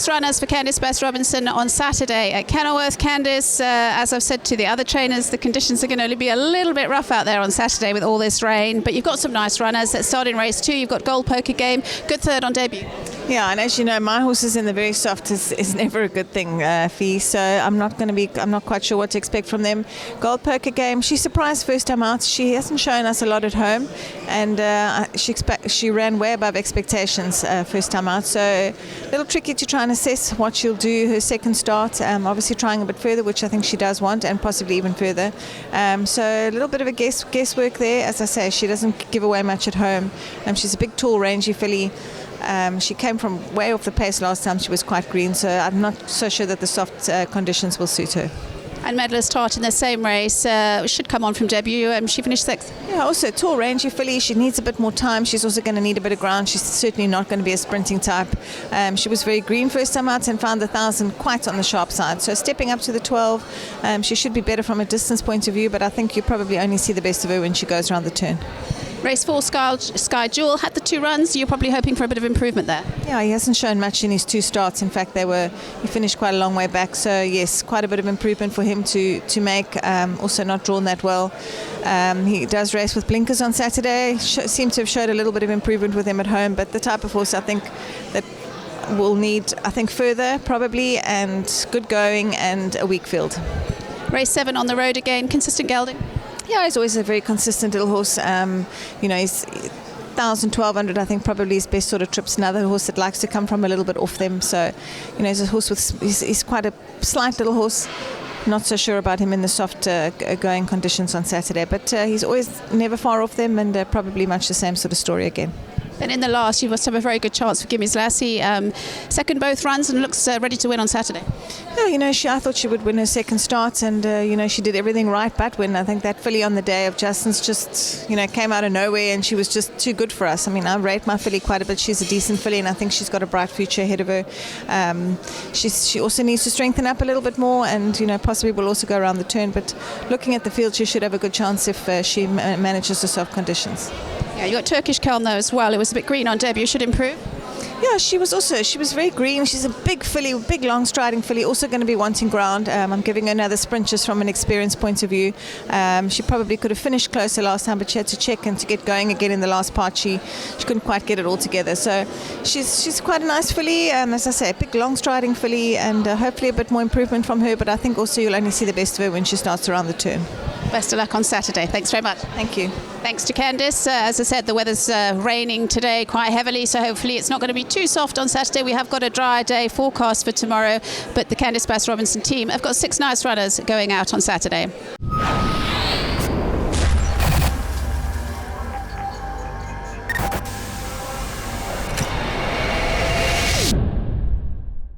6 runners for Candice Bass-Robinson on Saturday at Kenilworth. Candice, as I've said to the other trainers, the conditions are going to be a little bit rough out there on Saturday with all this rain, but you've got some nice runners that start in race 2. You've got Gold Poker Game, good third on debut. Yeah, and as you know, my horses in the very soft is never a good thing, Fee. So I'm not quite sure what to expect from them. Gold Poker Game, she surprised first time out. She hasn't shown us a lot at home, and she ran way above expectations first time out. So a little tricky to try and assess what she'll do her second start. Obviously trying a bit further, which I think she does want, and possibly even further. So a little bit of a guesswork there. As I say, she doesn't give away much at home. She's a big, tall, rangy filly. She came from way off the pace last time. She was quite green, so I'm not so sure that the soft conditions will suit her. And Medley start in the same race, should come on from debut. She finished 6th. Yeah, also tall, rangy filly. She needs a bit more time. She's also going to need a bit of ground. She's certainly not going to be a sprinting type. She was very green first time out and found the 1,000 quite on the sharp side. So stepping up to the 12, she should be better from a distance point of view, but I think you probably only see the best of her when she goes around the turn. Race 4, Sky Jewel had the 2 runs. You're probably hoping for a bit of improvement there. Yeah, he hasn't shown much in his 2 starts. In fact, he finished quite a long way back. So yes, quite a bit of improvement for him to make. Also not drawn that well. He does race with blinkers on Saturday. Seems to have showed a little bit of improvement with him at home. But the type of horse I think that will need, further probably, and good going and a weak field. Race 7 on the road again, consistent gelding. Yeah, he's always a very consistent little horse. He's 1,000, 1,200, I think probably his best sort of trips. Another horse that likes to come from a little bit off them. So, he's a horse he's quite a slight little horse. Not so sure about him in the soft going conditions on Saturday, but he's always never far off them, and probably much the same sort of story again. And in the last, you must have a very good chance for Gimmy's Lassie. Second both runs and looks ready to win on Saturday. Yeah, I thought she would win her second start, and she did everything right but win. I think that filly on the day of Justin's just came out of nowhere, and she was just too good for us. I rate my filly quite a bit. She's a decent filly, and I think she's got a bright future ahead of her. She also needs to strengthen up a little bit more, and possibly will also go around the turn. But looking at the field, she should have a good chance if she manages the soft conditions. Yeah, you got Turkish Kiln though as well. It was a bit green on debut. Should improve. Yeah, she was very green. She's a big filly, big long striding filly, also going to be wanting ground. I'm giving her another sprint just from an experience point of view. She probably could have finished closer last time, but she had to check and to get going again in the last part. She couldn't quite get it all together. So she's quite a nice filly. As I say, a big long striding filly, and hopefully a bit more improvement from her. But I think also you'll only see the best of her when she starts around the turn. Best of luck on Saturday. Thanks very much. Thank you. Thanks to Candice. As I said, the weather's raining today quite heavily, so hopefully it's not going to be too soft on Saturday. We have got a dry day forecast for tomorrow, but the Candice Bass-Robinson team have got 6 nice runners going out on Saturday.